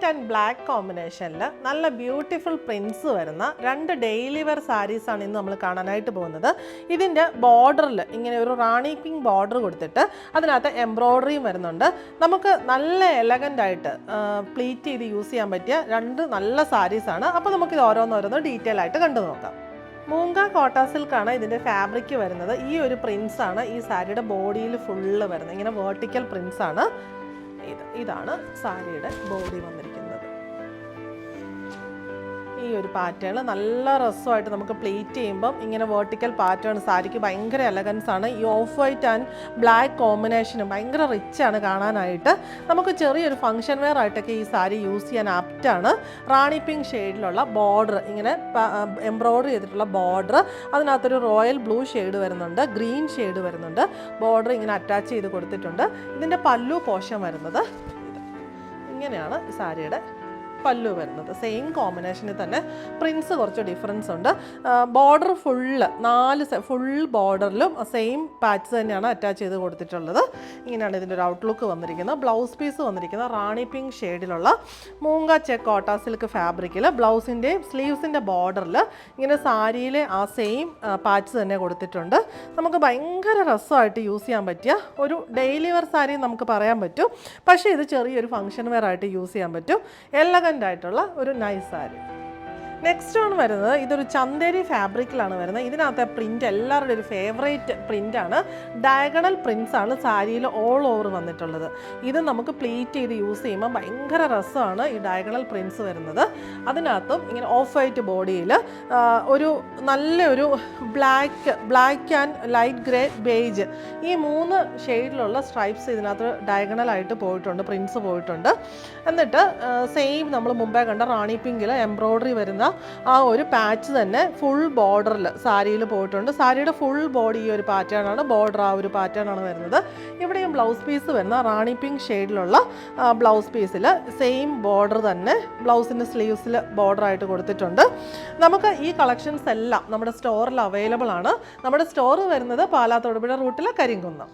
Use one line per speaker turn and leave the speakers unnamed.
White and black കോമ്പിനേഷനിൽ നല്ല beautiful Prince വരുന്ന 2 ഡെയിലി വെയർ സാരീസാണ് ഇന്ന് നമ്മൾ കാണാനായിട്ട് പോകുന്നത്. ഇതിൻ്റെ ബോർഡറിൽ ഇങ്ങനെ ഒരു റാണി പിങ്ക് ബോർഡർ കൊടുത്തിട്ട് അതിനകത്ത് എംബ്രോയ്ഡറിയും വരുന്നുണ്ട്. നമുക്ക് നല്ല എലഗൻ്റായിട്ട് പ്ലീറ്റ് ചെയ്ത് യൂസ് ചെയ്യാൻ പറ്റിയ 2 നല്ല സാരീസാണ്. അപ്പോൾ നമുക്കിത് ഓരോന്നോരോന്ന് ഡീറ്റെയിൽ ആയിട്ട് കണ്ടു നോക്കാം. മൂങ്ക കോട്ട സിൽക്കാണ് ഇതിൻ്റെ ഫാബ്രിക് വരുന്നത്. ഈ ഒരു പ്രിൻസാണ് ഈ സാരിയുടെ ബോഡിയിൽ ഫുള്ള് വരുന്നത്. ഇങ്ങനെ വേർട്ടിക്കൽ പ്രിൻസാണ്. ഇതാണ് സാരിയുടെ ബോഡി വന്നിരിക്കുന്നത്. ഈ ഒരു പാറ്റേൺ നല്ല രസമായിട്ട് നമുക്ക് പ്ലേറ്റ് ചെയ്യുമ്പം ഇങ്ങനെ വേർട്ടിക്കൽ പാറ്റേൺ സാരിക്ക് ഭയങ്കര എലഗൻസ് ആണ്. ഈ ഓഫ് വൈറ്റ് ആൻഡ് ബ്ലാക്ക് കോമ്പിനേഷനും ഭയങ്കര റിച്ചാണ് കാണാനായിട്ട്. നമുക്ക് ചെറിയൊരു ഫംഗ്ഷൻ വെയർ ആയിട്ടൊക്കെ ഈ സാരി യൂസ് ചെയ്യാൻ ആപ്റ്റാണ്. റാണി പിങ്ക് ഷെയ്ഡിലുള്ള ബോർഡർ, ഇങ്ങനെ എംബ്രോയ്ഡറി ചെയ്തിട്ടുള്ള ബോർഡർ, അതിനകത്തൊരു റോയൽ ബ്ലൂ ഷെയ്ഡ് വരുന്നുണ്ട്, ഗ്രീൻ ഷെയ്ഡ് വരുന്നുണ്ട്. ബോർഡർ ഇങ്ങനെ അറ്റാച്ച് ചെയ്ത് കൊടുത്തിട്ടുണ്ട്. ഇതിൻ്റെ പല്ലു പോർഷൻ വരുന്നത് ഇങ്ങനെയാണ് സാരിയുടെ പല്ലു വരുന്നത്. സെയിം കോമ്പിനേഷനിൽ തന്നെ പ്രിൻസ് കുറച്ച് ഡിഫറൻസ് ഉണ്ട്. ബോർഡർ ഫുൾ ബോർഡറിലും സെയിം പാച്ച് തന്നെയാണ് അറ്റാച്ച് ചെയ്ത് കൊടുത്തിട്ടുള്ളത്. ഇങ്ങനെയാണ് ഇതിൻ്റെ ഒരു ഔട്ട്ലുക്ക് വന്നിരിക്കുന്നത്. ബ്ലൗസ് പീസ് വന്നിരിക്കുന്നത് റാണി പിങ്ക് ഷെയ്ഡിലുള്ള മൂങ്ക ചെക്ക് കോട്ട സിൽക്ക് ഫാബ്രിക്കിൽ ബ്ലൗസിൻ്റെയും സ്ലീവ്സിൻ്റെ ബോർഡറിൽ ഇങ്ങനെ സാരിയിലെ ആ സെയിം പാച്ച് തന്നെ കൊടുത്തിട്ടുണ്ട്. നമുക്ക് ഭയങ്കര രസമായിട്ട് യൂസ് ചെയ്യാൻ പറ്റിയ ഒരു ഡെയിലി വെയർ സാരി നമുക്ക് പറയാൻ പറ്റും. പക്ഷേ ഇത് ചെറിയൊരു ഫംഗ്ഷൻ വെയർ ആയിട്ട് യൂസ് ചെയ്യാൻ പറ്റും. എലഗൻ്റ് ആയിട്ടുള്ള ഒരു നൈസ് സാരി. നെക്സ്റ്റ് ആണ് വരുന്നത്, ഇതൊരു ചന്തേരി ഫാബ്രിക്കിലാണ് വരുന്നത്. ഇതിനകത്തെ പ്രിൻ്റ് എല്ലാവരുടെയും ഒരു ഫേവറേറ്റ് പ്രിൻ്റാണ്. ഡയഗണൽ പ്രിൻസ് ആണ് സാരിയിൽ ഓൾ ഓവർ വന്നിട്ടുള്ളത്. ഇത് നമുക്ക് പ്ലീറ്റ് ചെയ്ത് യൂസ് ചെയ്യുമ്പോൾ ഭയങ്കര രസമാണ് ഈ ഡയഗണൽ പ്രിൻസ് വരുന്നത്. അതിനകത്തും ഇങ്ങനെ ഓഫ് വൈറ്റ് ബോഡിയിൽ ഒരു നല്ലൊരു black and light grey beige, ഈ 3 ഷെയ്ഡിലുള്ള സ്ട്രൈപ്സ് ഇതിനകത്ത് ഡയഗണലായിട്ട് പോയിട്ടുണ്ട്, പ്രിൻസ് പോയിട്ടുണ്ട്. എന്നിട്ട് സെയിം നമ്മൾ മുമ്പേ കണ്ട റാണി പിങ്കിൽ എംബ്രോയ്ഡറി വരുന്ന ആ ഒരു പാച്ച് തന്നെ ഫുൾ ബോർഡറിൽ സാരിയിൽ പോയിട്ടുണ്ട്. സാരിയുടെ ഫുൾ ബോഡി ഈ ഒരു പാറ്റേൺ ആണ്, ബോർഡർ ആ ഒരു പാറ്റേൺ ആണ് വരുന്നത്. ഇവിടെയും ബ്ലൗസ് പീസ് വരുന്ന റാണി പിങ്ക് ഷെയ്ഡിലുള്ള ബ്ലൗസ് പീസിൽ സെയിം ബോർഡർ തന്നെ ബ്ലൗസിൻ്റെ സ്ലീവ്സിൽ ബോർഡർ ആയിട്ട് കൊടുത്തിട്ടുണ്ട്. നമുക്ക് ഈ കളക്ഷൻസ് എല്ലാം നമ്മുടെ സ്റ്റോറിൽ അവൈലബിൾ ആണ്. നമ്മുടെ സ്റ്റോർ വരുന്നത് പാലാ തൊടുപുഴ റൂട്ടിലെ കരിങ്കുന്നം.